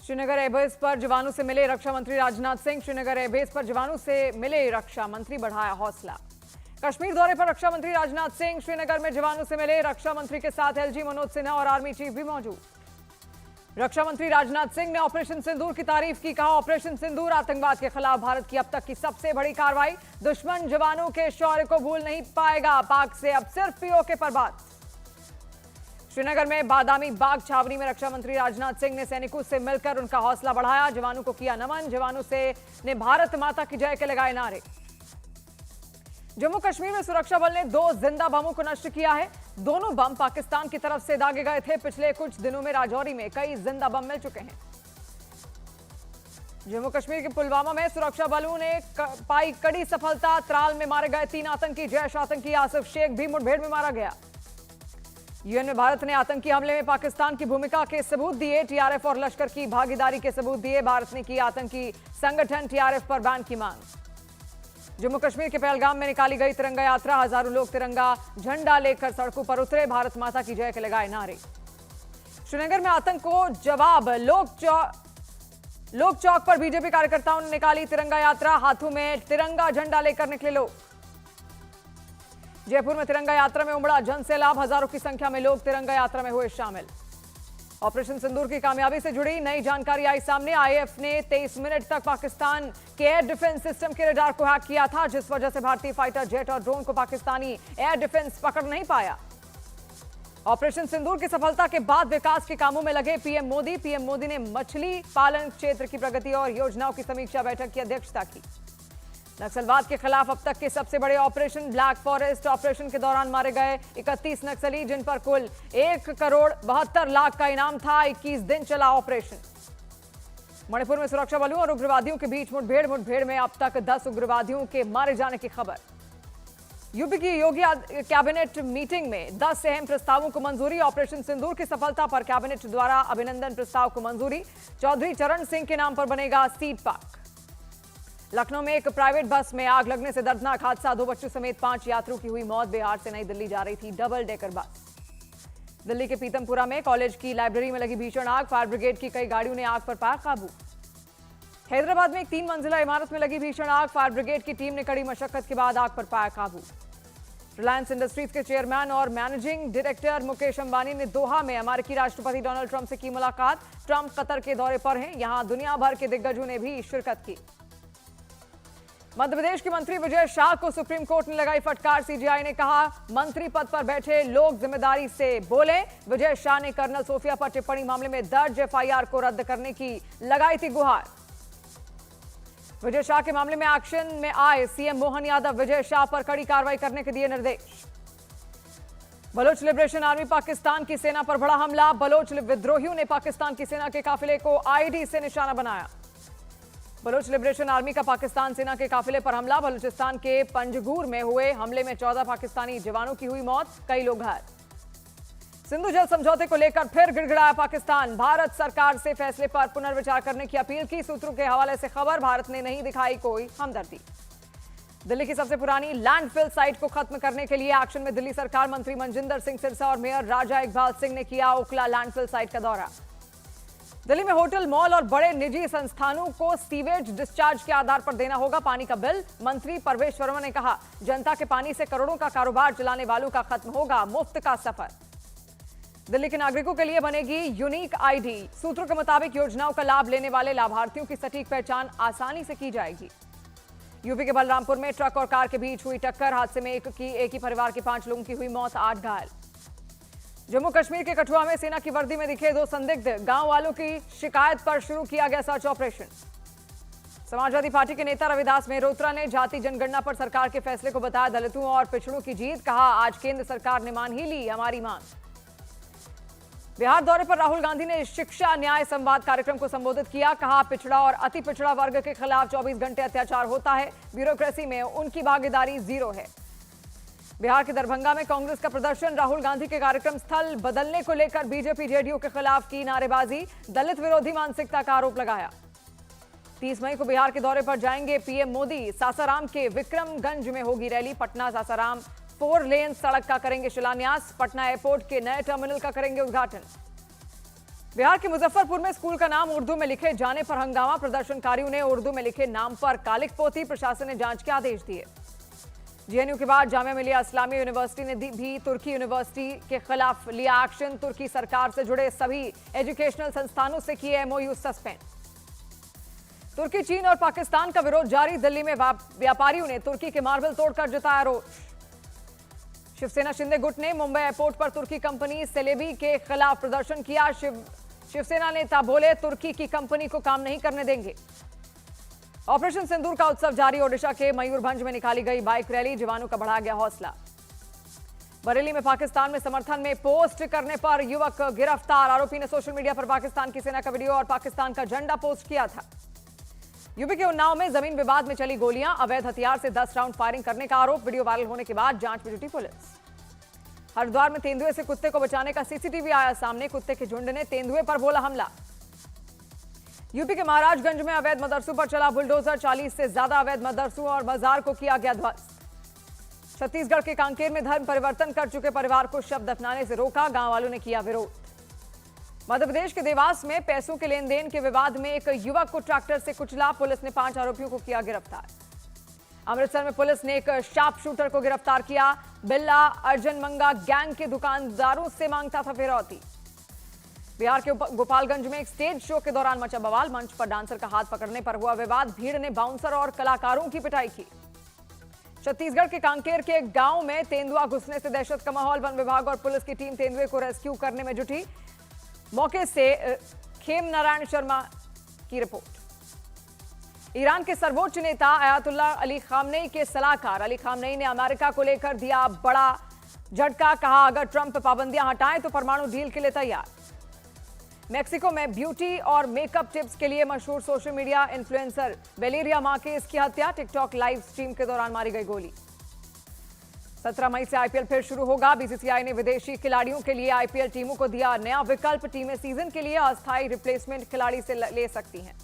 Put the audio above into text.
Srinagar airbase पर जवानों से मिले रक्षा मंत्री राजनाथ सिंह। श्रीनगर एयरबेस पर जवानों से मिले रक्षा मंत्री, बढ़ाया हौसला। कश्मीर दौरे पर रक्षा मंत्री राजनाथ सिंह। श्रीनगर में जवानों से मिले रक्षा मंत्री के साथ एलजी मनोज सिन्हा और आर्मी चीफ भी मौजूद। रक्षा मंत्री राजनाथ सिंह ने ऑपरेशन सिंदूर की तारीफ की। कहा, ऑपरेशन सिंदूर आतंकवाद के खिलाफ भारत की अब तक की सबसे बड़ी कार्रवाई। दुश्मन जवानों के शौर्य को भूल नहीं पाएगा। पाक से अब सिर्फ पीओके पर बात। श्रीनगर में बादामी बाग छावनी में रक्षा मंत्री राजनाथ सिंह ने सैनिकों से मिलकर उनका हौसला बढ़ाया। जवानों को किया नमन। जवानों से ने भारत माता की जय के लगाए नारे। जम्मू कश्मीर में सुरक्षा बल ने 2 जिंदा बमों को नष्ट किया है। दोनों बम पाकिस्तान की तरफ से दागे गए थे। पिछले कुछ दिनों में राजौरी में कई जिंदा बम मिल चुके हैं। जम्मू कश्मीर के पुलवामा में सुरक्षा बलों ने पाई कड़ी सफलता। त्राल में मारे गए 3 आतंकी। जैश आतंकी आसिफ शेख भी मुठभेड़ में मारा गया। यूएन में भारत ने आतंकी हमले में पाकिस्तान की भूमिका के सबूत दिए। टीआरएफ और लश्कर की भागीदारी के सबूत दिए। भारत ने की आतंकी संगठन टीआरएफ पर बैन की मांग। जम्मू कश्मीर के पहलगाम में निकाली गई तिरंगा यात्रा। हजारों लोग तिरंगा झंडा लेकर सड़कों पर उतरे। भारत माता की जय के लगाए नारे। श्रीनगर में आतंक को जवाब। लोक चौक पर बीजेपी कार्यकर्ताओं ने निकाली तिरंगा यात्रा। हाथों में तिरंगा झंडा लेकर निकले लोग। जयपुर में तिरंगा यात्रा में उमड़ा जनसैलाब। हजारों की संख्या में लोग तिरंगा यात्रा में हुए शामिल। ऑपरेशन सिंदूर की कामयाबी से जुड़ी नई जानकारी आई सामने। आईएफ ने 23 मिनट तक पाकिस्तान के एयर डिफेंस सिस्टम के रडार को हैक किया था, जिस वजह से भारतीय फाइटर जेट और ड्रोन को पाकिस्तानी एयर डिफेंस पकड़ नहीं पाया। ऑपरेशन सिंदूर की सफलता के बाद विकास के कामों में लगे पीएम मोदी। पीएम मोदी ने मछली पालन क्षेत्र की प्रगति और योजनाओं की समीक्षा बैठक की अध्यक्षता की। नक्सलवाद के खिलाफ अब तक के सबसे बड़े ऑपरेशन ब्लैक फॉरेस्ट ऑपरेशन के दौरान मारे गए 31 नक्सली, जिन पर कुल 1,72,00,000 का इनाम था। 21 दिन चला ऑपरेशन। मणिपुर में सुरक्षा बलों और उग्रवादियों के बीच मुठभेड़ में अब तक 10 उग्रवादियों के मारे जाने की खबर। यूपी की योगी कैबिनेट मीटिंग में 10 अहम प्रस्तावों को मंजूरी। ऑपरेशन सिंदूर की सफलता पर कैबिनेट द्वारा अभिनंदन प्रस्ताव को मंजूरी। चौधरी चरण सिंह के नाम पर बनेगा सीड पार्क। लखनऊ में एक प्राइवेट बस में आग लगने से दर्दनाक हादसा। 2 बच्चों समेत 5 यात्रियों की हुई मौत। बिहार से नई दिल्ली जा रही थी डबल डेकर बस। दिल्ली के पीतमपुरा में कॉलेज की लाइब्रेरी में लगी भीषण आग। फायर ब्रिगेड की कई गाड़ियों ने आग पर पाया काबू। हैदराबाद में एक 3 मंजिला इमारत में लगी भीषण आग। फायर ब्रिगेड की टीम ने कड़ी मशक्कत के बाद आग पर पाया काबू। रिलायंस इंडस्ट्रीज के चेयरमैन और मैनेजिंग डायरेक्टर मुकेश अंबानी ने दोहा में अमेरिकी राष्ट्रपति डोनाल्ड ट्रंप से की मुलाकात। ट्रंप कतर के दौरे पर हैं। यहां दुनिया भर के दिग्गजों ने भी शिरकत की। मध्य प्रदेश के मंत्री विजय शाह को सुप्रीम कोर्ट ने लगाई फटकार। सीजीआई ने कहा, मंत्री पद पर बैठे लोग जिम्मेदारी से बोले। विजय शाह ने कर्नल सोफिया पर टिप्पणी मामले में दर्ज एफआईआर को रद्द करने की लगाई थी गुहार। विजय शाह के मामले में एक्शन में आए सीएम मोहन यादव विजय शाह पर कड़ी कार्रवाई करने के दिए निर्देश। बलोच लिबरेशन आर्मी पाकिस्तान की सेना पर बड़ा हमला। बलोच विद्रोहियों ने पाकिस्तान की सेना के काफिले को आईडी से निशाना बनाया। बलोच लिबरेशन आर्मी का पाकिस्तान सेना के काफिले पर हमला। बलूचिस्तान के पंजगूर में हुए हमले में 14 पाकिस्तानी जवानों की हुई मौत, कई लोग घायल। सिंधु जल समझौते को लेकर फिर गिड़गिड़ाया पाकिस्तान। भारत सरकार से फैसले पर पुनर्विचार करने की अपील की। सूत्रों के हवाले से खबर, भारत ने नहीं दिखाई कोई हमदर्दी। दिल्ली की सबसे पुरानी लैंडफिल साइट को खत्म करने के लिए एक्शन में दिल्ली सरकार। मंत्री मनजिंदर सिंह सिरसा और मेयर राजा इकबाल सिंह ने किया ओखला लैंडफिल साइट का दौरा। दिल्ली में होटल, मॉल और बड़े निजी संस्थानों को सीवेज डिस्चार्ज के आधार पर देना होगा पानी का बिल। मंत्री परवेश वर्मा ने कहा, जनता के पानी से करोड़ों का कारोबार चलाने वालों का खत्म होगा मुफ्त का सफर। दिल्ली के नागरिकों के लिए बनेगी यूनिक आईडी। सूत्रों के मुताबिक योजनाओं का लाभ लेने वाले लाभार्थियों की सटीक पहचान आसानी से की जाएगी। यूपी के बलरामपुर में ट्रक और कार के बीच हुई टक्कर। हादसे में एक ही परिवार के 5 लोगों की हुई मौत, 8 घायल। जम्मू कश्मीर के कठुआ में सेना की वर्दी में दिखे 2 संदिग्ध। गांव वालों की शिकायत पर शुरू किया गया सर्च ऑपरेशन। समाजवादी पार्टी के नेता रविदास मेहरोत्रा ने जाति जनगणना पर सरकार के फैसले को बताया दलितों और पिछड़ों की जीत। कहा, आज केंद्र सरकार ने मान ही ली हमारी मांग। बिहार दौरे पर राहुल गांधी ने शिक्षा न्याय संवाद कार्यक्रम को संबोधित किया। कहा, पिछड़ा और अति पिछड़ा वर्ग के खिलाफ 24 घंटे अत्याचार होता है। ब्यूरोक्रेसी में उनकी भागीदारी 0 है। बिहार के दरभंगा में कांग्रेस का प्रदर्शन। राहुल गांधी के कार्यक्रम स्थल बदलने को लेकर बीजेपी जेडीयू के खिलाफ की नारेबाजी। दलित विरोधी मानसिकता का आरोप लगाया। 30 मई को बिहार के दौरे पर जाएंगे पीएम मोदी। सासाराम के विक्रमगंज में होगी रैली। पटना सासाराम 4 लेन सड़क का करेंगे शिलान्यास। पटना एयरपोर्ट के नए टर्मिनल का करेंगे उद्घाटन। बिहार के मुजफ्फरपुर में स्कूल का नाम उर्दू में लिखे जाने पर हंगामा। प्रदर्शनकारियों ने उर्दू में लिखे नाम पर कालिक पोती। प्रशासन ने जांच के आदेश दिए। जेएनयू के बाद जामिया मिलिया इस्लामिया यूनिवर्सिटी ने भी तुर्की यूनिवर्सिटी के खिलाफ लिया एक्शन। तुर्की सरकार से जुड़े सभी एजुकेशनल संस्थानों से किए एमओयू सस्पेंड। तुर्की, चीन और पाकिस्तान का विरोध जारी। दिल्ली में व्यापारियों ने तुर्की के मार्बल तोड़कर जताया रोष। शिवसेना शिंदे गुट ने मुंबई एयरपोर्ट पर तुर्की कंपनी सेलेबी के खिलाफ प्रदर्शन किया। शिवसेना नेता बोले, तुर्की की कंपनी को काम नहीं करने देंगे। ऑपरेशन सिंदूर का उत्सव जारी। ओडिशा के मयूरभंज में निकाली गई बाइक रैली। जवानों का बढ़ा गया हौसला। बरेली में पाकिस्तान में समर्थन में पोस्ट करने पर युवक गिरफ्तार। आरोपी ने सोशल मीडिया पर पाकिस्तान की सेना का वीडियो और पाकिस्तान का झंडा पोस्ट किया था। यूपी के उन्नाव में जमीन विवाद में चली गोलियां। अवैध हथियार से 10 राउंड फायरिंग करने का आरोप। वीडियो वायरल होने के बाद जांच में जुटी पुलिस। हरिद्वार में तेंदुए से कुत्ते को बचाने का सीसीटीवी आया सामने। कुत्ते के झुंड ने तेंदुए पर बोला हमला। यूपी के महाराजगंज में अवैध मदरसों पर चला बुलडोजर। 40 से ज्यादा अवैध मदरसों और बाजार को किया गया ध्वस्त। छत्तीसगढ़ के कांकेर में धर्म परिवर्तन कर चुके परिवार को शव दफनाने से रोका। गांव वालों ने किया विरोध। मध्य प्रदेश के देवास में पैसों के लेन देन के विवाद में एक युवक को ट्रैक्टर से कुचला। पुलिस ने 5 आरोपियों को किया गिरफ्तार। अमृतसर में पुलिस ने एक शार्प शूटर को गिरफ्तार किया। बिल्ला अर्जन मंगा गैंग के दुकानदारों से मांगता था फिरौती। बिहार के गोपालगंज में एक स्टेज शो के दौरान मचा बवाल। मंच पर डांसर का हाथ पकड़ने पर हुआ विवाद। भीड़ ने बाउंसर और कलाकारों की पिटाई की। छत्तीसगढ़ के कांकेर के एक गांव में तेंदुआ घुसने से दहशत का माहौल। वन विभाग और पुलिस की टीम तेंदुए को रेस्क्यू करने में जुटी। मौके से खेम नारायण शर्मा की रिपोर्ट। ईरान के सर्वोच्च नेता अयातुल्ला अली खामनेई के सलाहकार अली खामनेई ने अमेरिका को लेकर दिया बड़ा झटका। कहा, अगर ट्रंप पाबंदियां हटाएं तो परमाणु डील के लिए तैयार। मेक्सिको में ब्यूटी और मेकअप टिप्स के लिए मशहूर social media influencer Valeria Marquez की हत्या। टिकटॉक लाइव स्ट्रीम के दौरान मारी गई गोली। 17 मई से आईपीएल फिर शुरू होगा। बीसीसीआई ने विदेशी खिलाड़ियों के लिए आईपीएल टीमों को दिया नया विकल्प। टीमें सीजन के लिए अस्थायी रिप्लेसमेंट खिलाड़ी से ले सकती हैं।